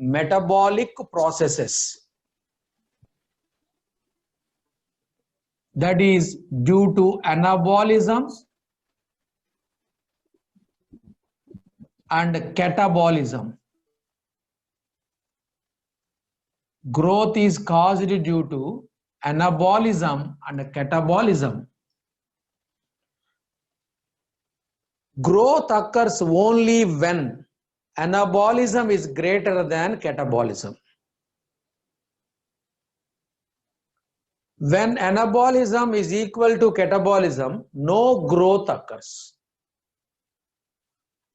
metabolic processes. That is due to anabolism and catabolism. Growth is caused due to anabolism and catabolism. Growth occurs only when anabolism is greater than catabolism. When anabolism is equal to catabolism, no growth occurs.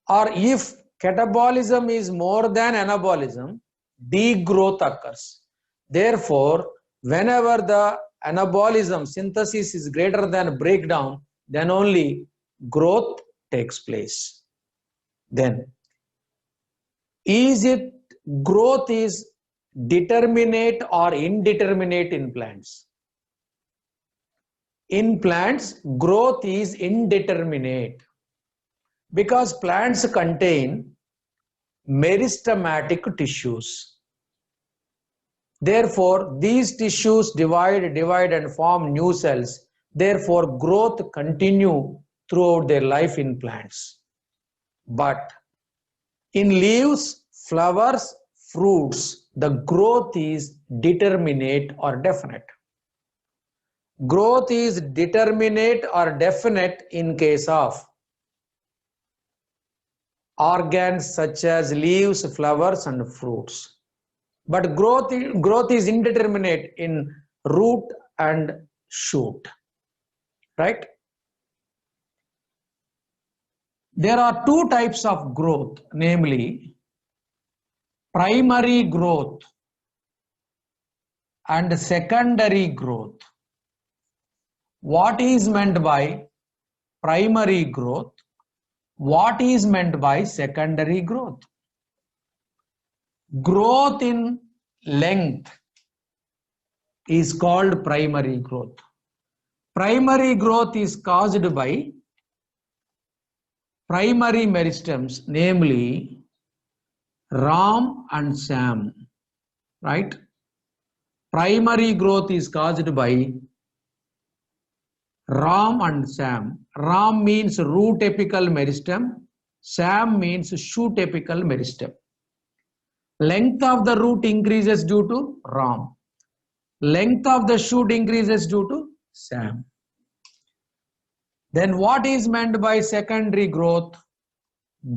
Or if catabolism is more than anabolism, degrowth occurs. Therefore, whenever the anabolism synthesis is greater than breakdown, then only growth takes place. Then, is it growth is determinate or indeterminate in plants? In plants, growth is indeterminate because plants contain meristematic tissues. Therefore, these tissues divide and form new cells. Therefore, growth continue throughout their life in plants. But in leaves, flowers, fruits, the growth is determinate or definite. Growth is determinate or definite in case of organs such as leaves, flowers, and fruits. But growth is indeterminate in root and shoot. Right? There are two types of growth, namely primary growth and secondary growth. What is meant by primary growth? What is meant by secondary growth? Growth in length is called primary growth. Primary growth is caused by primary meristems, namely Ram and Sam. Right? Primary growth is caused by Ram and Sam. Ram means root apical meristem. Sam means shoot apical meristem. Length of the root increases due to Ram. Length of the shoot increases due to Sam. Then what is meant by secondary growth?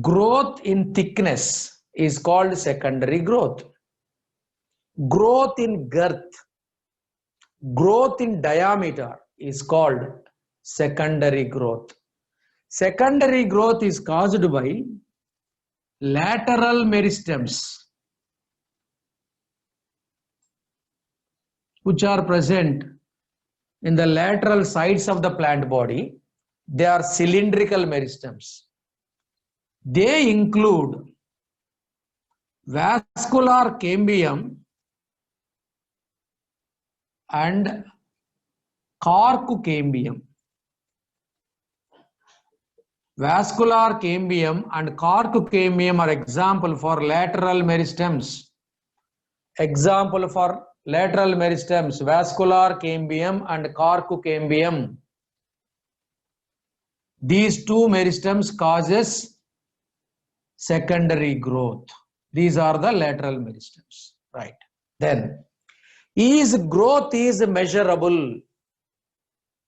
Growth in thickness is called secondary growth. Growth in girth, growth in diameter is called secondary growth. Secondary growth is caused by lateral meristems which are present in the lateral sides of the plant body. They are cylindrical meristems. They include vascular cambium and cork cambium. Vascular cambium and cork cambium are example for lateral meristems. Example for lateral meristems, vascular cambium and cork cambium. These two meristems causes secondary growth. These are the lateral meristems. Right. Then, is growth is measurable?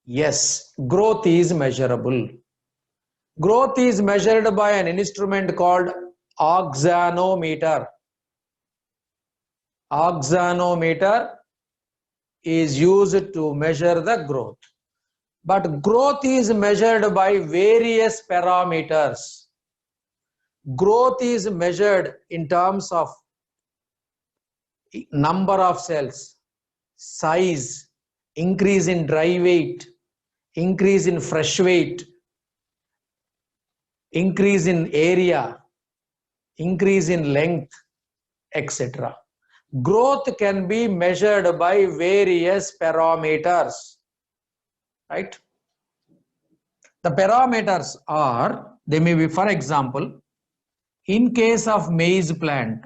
Yes, growth is measurable. Growth is measured by an instrument called axanometer. Axanometer is used to measure the growth. But growth is measured by various parameters. Growth is measured in terms of number of cells, size, increase in dry weight, increase in fresh weight, increase in area, increase in length, etc. Growth can be measured by various parameters. Right? The parameters are, they may be, for example, in case of maize plant,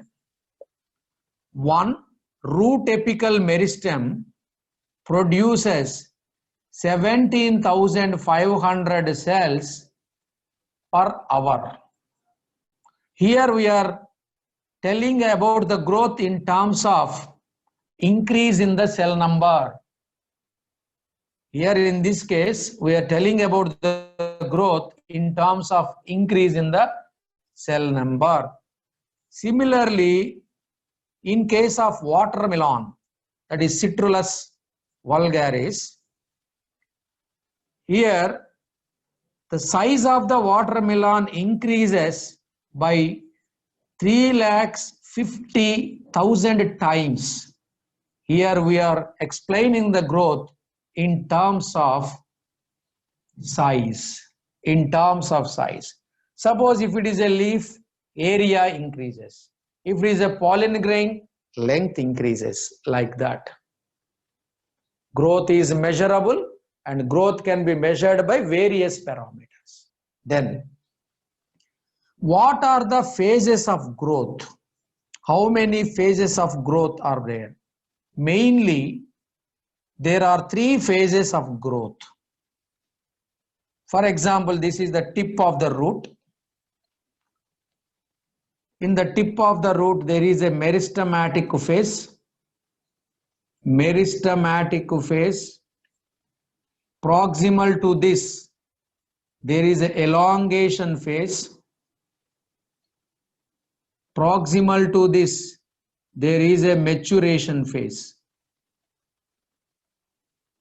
one root apical meristem produces 17,500 cells per hour. Here we are telling about the growth in terms of increase in the cell number. Here in this case, we are telling about the growth in terms of increase in the cell number. Similarly, in case of watermelon, that is Citrullus vulgaris, here the size of the watermelon increases by 3,50,000 times. Here we are explaining the growth in terms of size. In terms of size. Suppose if it is a leaf, area increases. If it is a pollen grain, length increases, like that. Growth is measurable and growth can be measured by various parameters. Then, what are the phases of growth? How many phases of growth are there? Mainly, there are 3 phases of growth. For example, this is the tip of the root. In the tip of the root, there is a meristematic phase. Meristematic phase. Proximal to this, there is an elongation phase. Proximal to this, there is a maturation phase.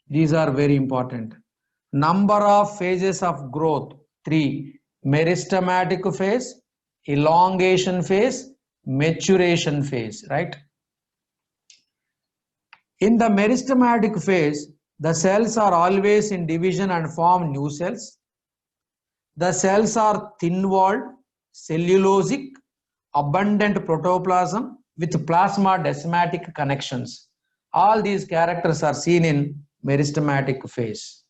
These are very important. Number of phases of growth, 3. Meristematic phase, elongation phase, maturation phase, right? In the meristematic phase, the cells are always in division and form new cells. The cells are thin-walled, cellulosic, abundant protoplasm with plasma-desmatic connections. All these characters are seen in meristematic phase.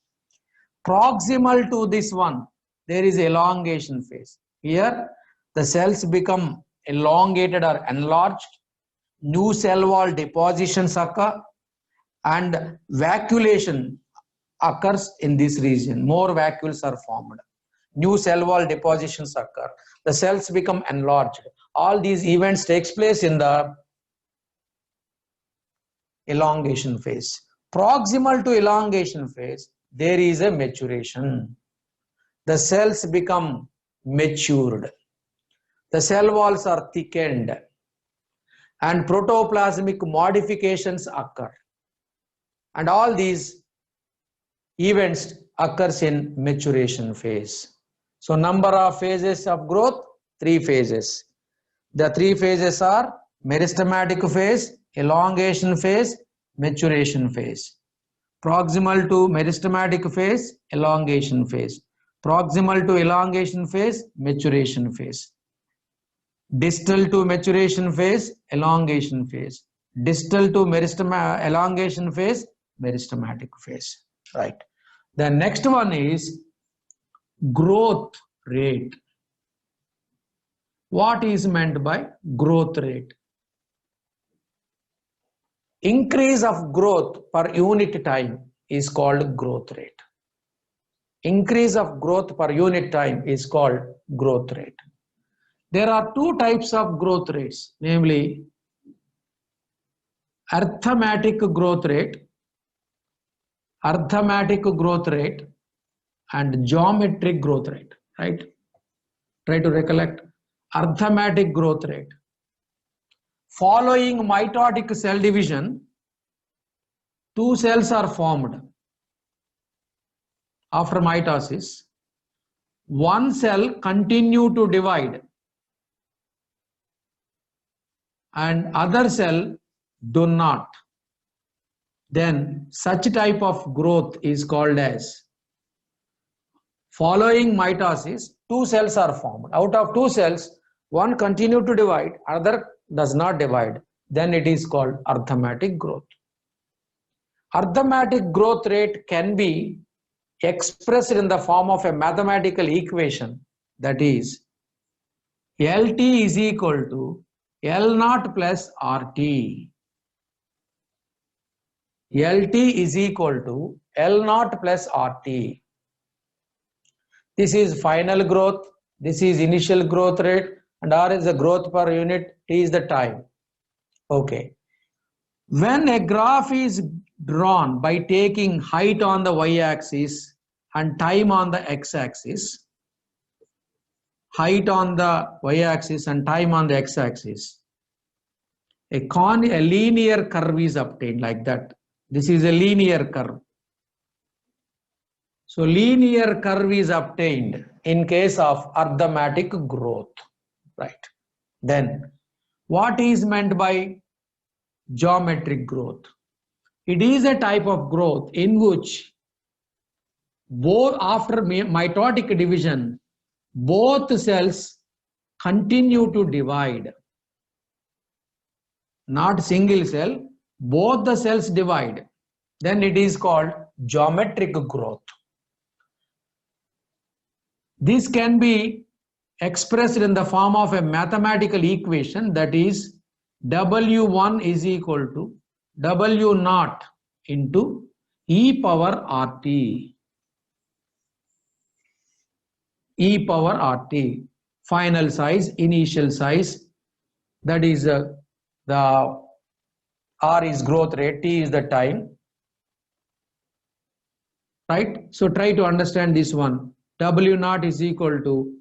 Proximal to this one, there is elongation phase. Here, the cells become elongated or enlarged, new cell wall depositions occur, and vacuolation occurs in this region. More vacuoles are formed. New cell wall depositions occur. The cells become enlarged. All these events takes place in the elongation phase. Proximal to elongation phase, there is a maturation. The cells become matured. The cell walls are thickened and protoplasmic modifications occur. And all these events occurs in maturation phase. So number of phases of growth, 3 phases. The 3 phases are meristematic phase, elongation phase, maturation phase. Proximal to meristematic phase, elongation phase. Proximal to elongation phase, maturation phase. Distal to maturation phase, elongation phase. Distal to elongation phase, meristematic phase. Right. The next one is growth rate. What is meant by growth rate? Increase of growth per unit time is called growth rate. Increase of growth per unit time is called growth rate. There are 2 types of growth rates, namely arithmetic growth rate and geometric growth rate, right? Try to recollect. Arithmetic growth rate. Following mitotic cell division, 2 cells are formed. After mitosis, one cell continue to divide and other cell do not. Then such type of growth is called as, following mitosis, 2 cells are formed. Out of 2 cells, one continue to divide, other does not divide. Then it is called arithmetic growth. Arithmetic growth rate can be expressed in the form of a mathematical equation, that is LT is equal to L naught plus RT. LT is equal to L naught plus RT. This is final growth, this is initial growth rate, and R is the growth per unit, T is the time. Okay. When a graph is drawn by taking height on the y-axis and time on the x-axis, height on the y-axis and time on the x-axis, a linear curve is obtained like that. This is a linear curve. So linear curve is obtained in case of arithmetic growth, right? Then what is meant by geometric growth? It is a type of growth in which both after mitotic division, both cells continue to divide. Not single cell, both the cells divide. Then it is called geometric growth. This can be expressed in the form of a mathematical equation, that is W1 is equal to W0 into e power RT. E power RT, final size, initial size, that is the R is growth rate, T is the time, right? So try to understand this one. W0 is equal to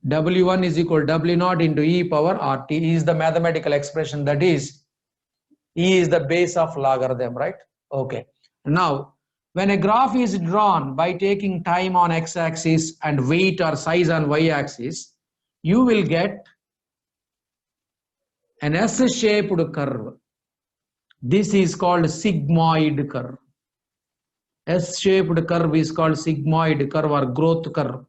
W1 is equal to W0 into e power RT is the mathematical expression, that is E is the base of logarithm, right? Okay. Now, when a graph is drawn by taking time on x-axis and weight or size on y-axis, you will get an S-shaped curve. This is called sigmoid curve. S-shaped curve is called sigmoid curve or growth curve.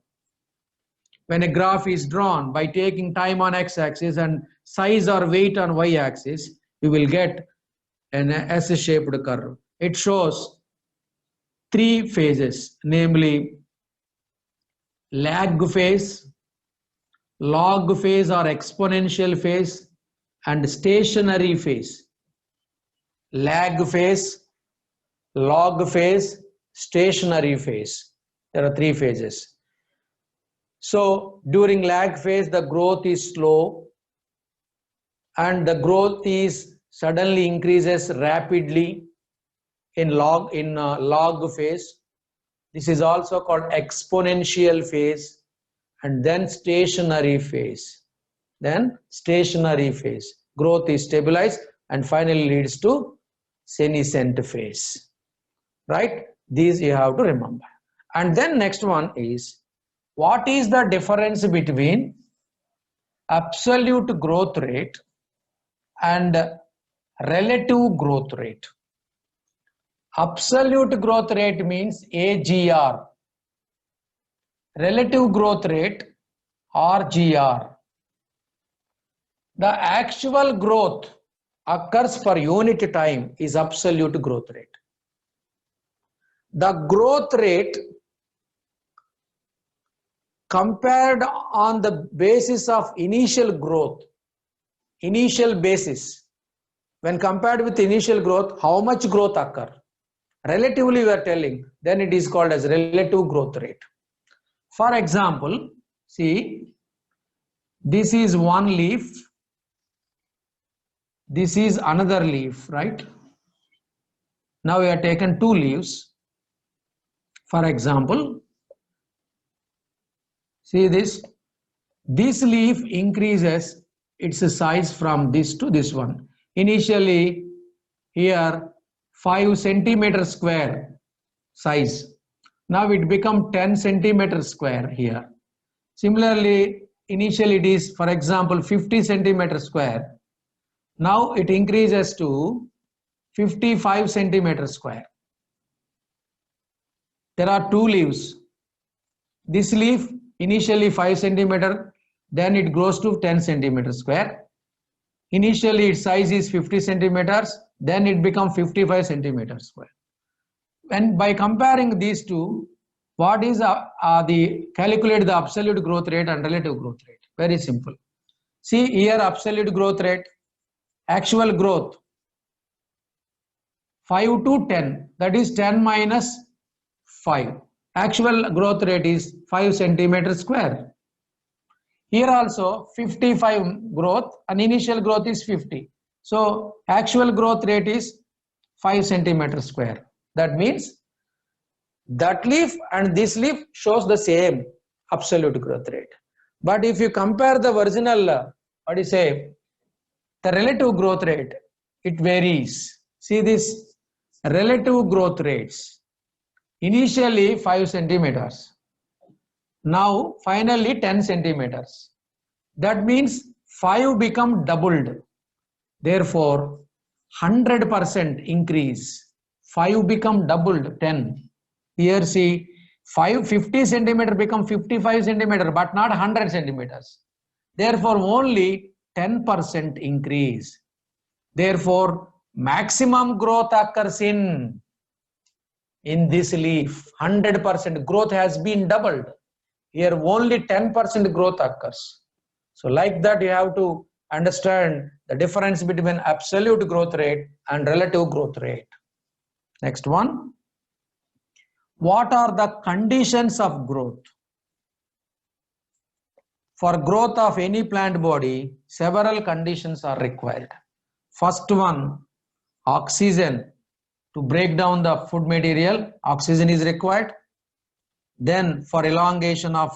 When a graph is drawn by taking time on x-axis and size or weight on y-axis, you will get an S-shaped curve. It shows three phases, namely lag phase, log phase or exponential phase, and stationary phase. Lag phase, log phase, stationary phase. There are three phases. So during lag phase, the growth is slow and the growth is suddenly increases rapidly in log phase. This is also called exponential phase, and then stationary phase. Then stationary phase. Growth is stabilized and finally leads to senescent phase. Right? These you have to remember. And then next one is, what is the difference between absolute growth rate and relative growth rate? Absolute growth rate means AGR. Relative growth rate RGR. The actual growth occurs per unit time is absolute growth rate. The growth rate compared on the basis of initial growth, initial basis, when compared with initial growth, how much growth occur? Relatively we are telling, then it is called as relative growth rate. For example, see, this is one leaf, this is another leaf, right? Now we have taken two leaves. For example, see this leaf increases its size from this to this one. Initially here 5 centimeter square size. Now it become 10 centimeter square here. Similarly, initially it is, for example, 50 centimeter square. Now it increases to 55 centimeter square. There are two leaves. This leaf initially 5 centimeter, then it grows to 10 centimeter square. Initially its size is 50 centimeters, then it becomes 55 centimeters square. And by comparing these two, what is calculate the absolute growth rate and relative growth rate? Very simple. See here absolute growth rate, actual growth 5 to 10, that is 10 minus 5. Actual growth rate is 5 centimeter square. Here also 55 growth and initial growth is 50. So actual growth rate is 5 centimeter square. That means that leaf and this leaf shows the same absolute growth rate. But if you compare the original, the relative growth rate, it varies. See this relative growth rates. Initially 5 centimeters. Now finally 10 centimeters. That means 5 become doubled. Therefore 100% increase. 5 become doubled, 10. Here see 50 centimeter become 55 centimeter, but not 100 centimeters. Therefore only 10% increase. Therefore maximum growth occurs in this leaf. 100% growth has been doubled. Here only 10% growth occurs. So like that you have to understand the difference between absolute growth rate and relative growth rate. Next one. What are the conditions of growth? For growth of any plant body, several conditions are required. First one, oxygen. To break down the food material, oxygen is required. Then for elongation of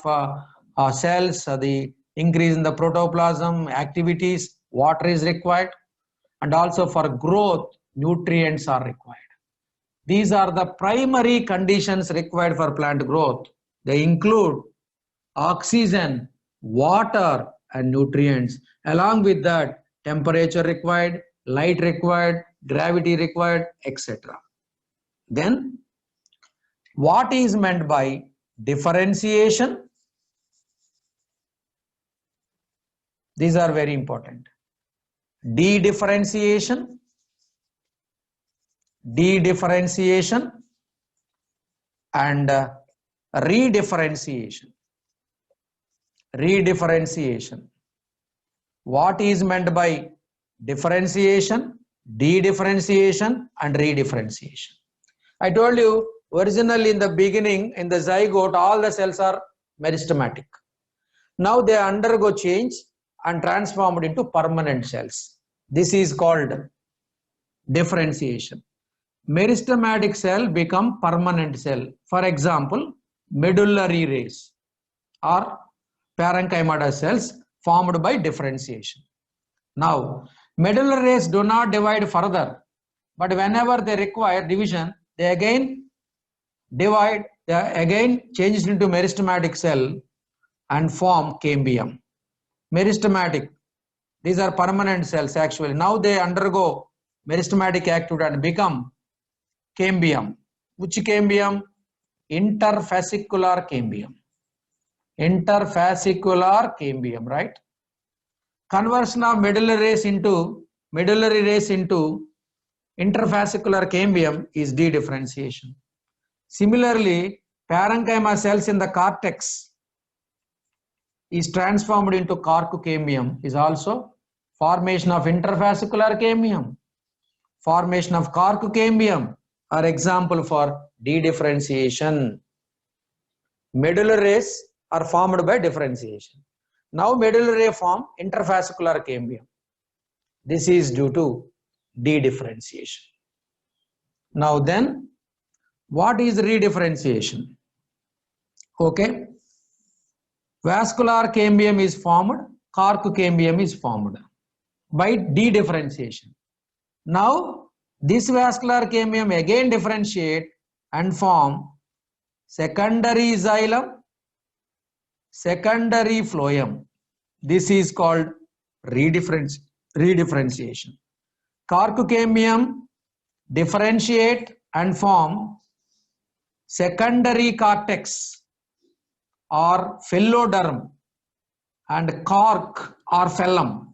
cells, the increase in the protoplasm activities, water is required. And also for growth, nutrients are required. These are the primary conditions required for plant growth. They include oxygen, water and nutrients. Along with that, temperature required, light required, gravity required, etc. Then, what is meant by differentiation? These are very important. Dedifferentiation, and redifferentiation. What is meant by differentiation, dedifferentiation and redifferentiation? I told you originally in the beginning, in the zygote, all the cells are meristematic. Now they undergo change and transformed into permanent cells. This is called differentiation. Meristematic cell become permanent cell. For example, medullary rays or parenchyma cells formed by differentiation. Now, medullary rays do not divide further, but whenever they require division, they again divide, they again changes into meristematic cell and form cambium. Meristematic, these are permanent cells actually. Now they undergo meristematic activity and become cambium. Which cambium? Interfascicular cambium. Interfascicular cambium, right? Conversion of medullary rays into interfascicular cambium is dedifferentiation. Similarly, parenchyma cells in the cortex is transformed into carcocambium, is also formation of interfascicular cambium. Formation of carcocambium are example for dedifferentiation. Medullary rays are formed by differentiation. Now medullary ray form interfascicular cambium. This is due to dedifferentiation. Now then, what is redifferentiation? Okay. Vascular cambium is formed, carcocambium is formed by dedifferentiation. Now, this vascular cambium again differentiate and form secondary xylem, secondary phloem. This is called redifferentiation. Carcocambium differentiate and form secondary cortex or phelloderm and cork or phellum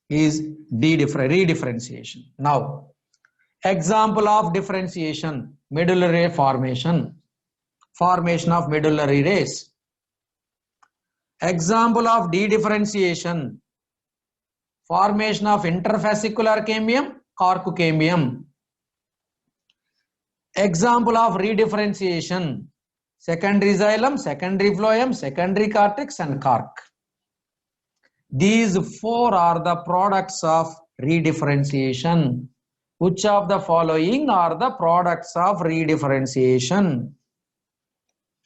is redifferentiation. Now, example of differentiation, medullary ray formation of medullary rays. Example of dedifferentiation: formation of interfascicular cambium, cork cambium. Example of redifferentiation: secondary xylem, secondary phloem, secondary cortex and cork. These four are the products of redifferentiation. Which of the following are the products of redifferentiation?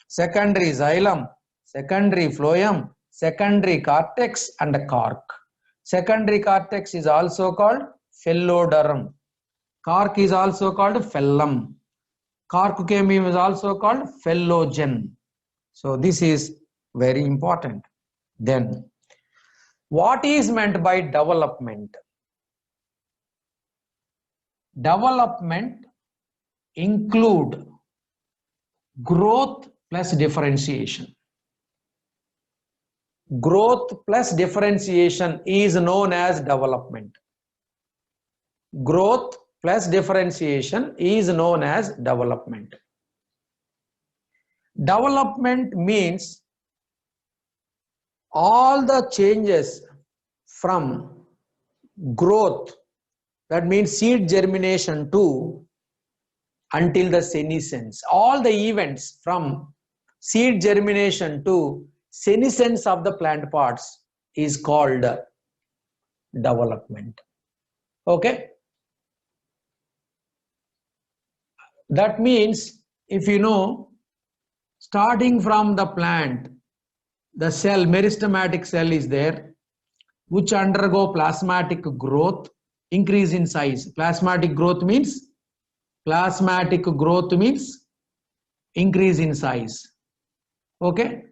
Secondary xylem, secondary phloem, secondary cortex and cork. Secondary cortex is also called phelloderm. Cork is also called phellum. Cork cambium is also called phellogen. So this is very important. Then, what is meant by development? Development include growth plus differentiation. Growth plus differentiation is known as development. Growth plus differentiation is known as development. Development means all the changes from growth, that means seed germination, to until the senescence. All the events from seed germination to senescence of the plant parts is called development. Okay? That means, if you know, starting from the plant, the cell, meristematic cell is there, which undergo plasmatic growth, increase in size. Plasmatic growth means increase in size. Okay?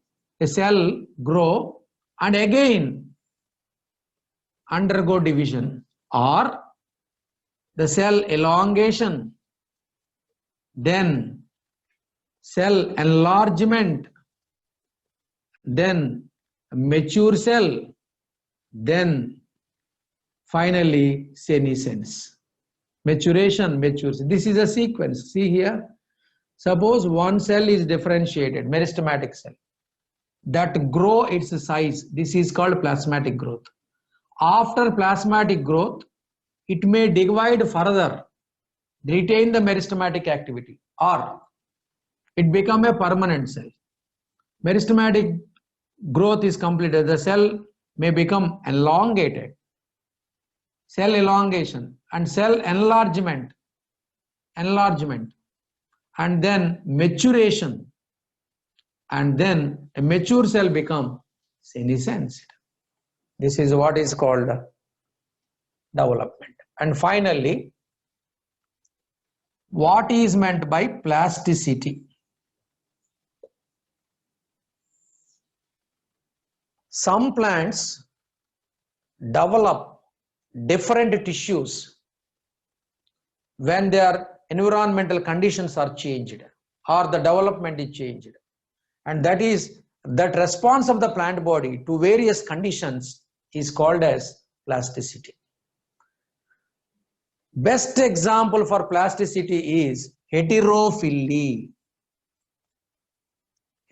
A cell grow and again undergo division, or the cell elongation, then cell enlargement, then mature cell, then finally senescence. Maturation, matures. This is a sequence. See here. Suppose one cell is differentiated, meristematic cell, that grow its size. This is called plasmatic growth. After plasmatic growth, it may divide further, retain the meristematic activity, or it become a permanent cell. Meristematic growth is completed. The cell may become elongated. Cell elongation and cell enlargement, and then maturation, and then a mature cell become senescence. This is what is called development. And finally, what is meant by plasticity? Some plants develop different tissues when their environmental conditions are changed or the development is changed, and that response of the plant body to various conditions is called as plasticity. Best example for plasticity is heterophyly.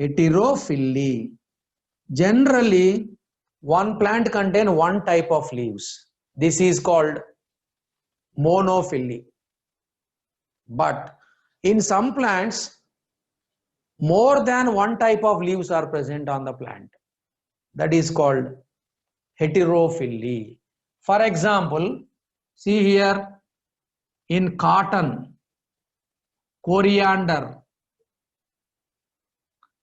Heterophyly. Generally, one plant contains one type of leaves. This is called monophyly. But in some plants, more than one type of leaves are present on the plant. That is called heterophyly. For example, see here, in cotton, coriander,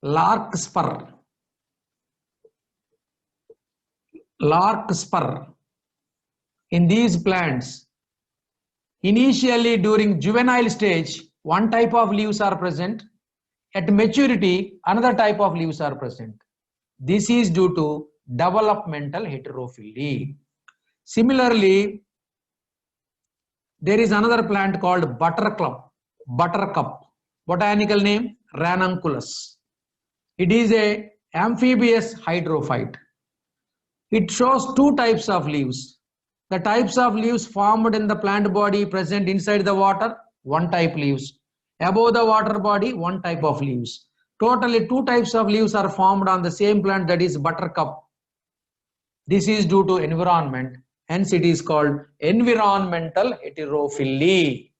larkspur, in these plants, initially during juvenile stage, one type of leaves are present. At maturity, another type of leaves are present. This is due to developmental heterophyly. Similarly, there is another plant called buttercup. Botanical name Ranunculus. It is a amphibious hydrophyte. It shows two types of leaves. The types of leaves formed in the plant body present inside the water, one type leaves. Above the water body, one type of leaves. Totally 2 types of leaves are formed on the same plant, that is buttercup. This is due to environment, hence it is called environmental heterophyly.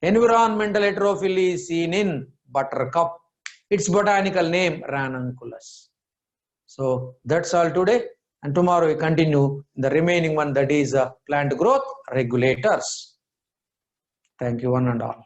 Environmental heterophyly is seen in buttercup. Its botanical name Ranunculus. So that's all today, and tomorrow we continue the remaining one, that is plant growth regulators. Thank you one and all.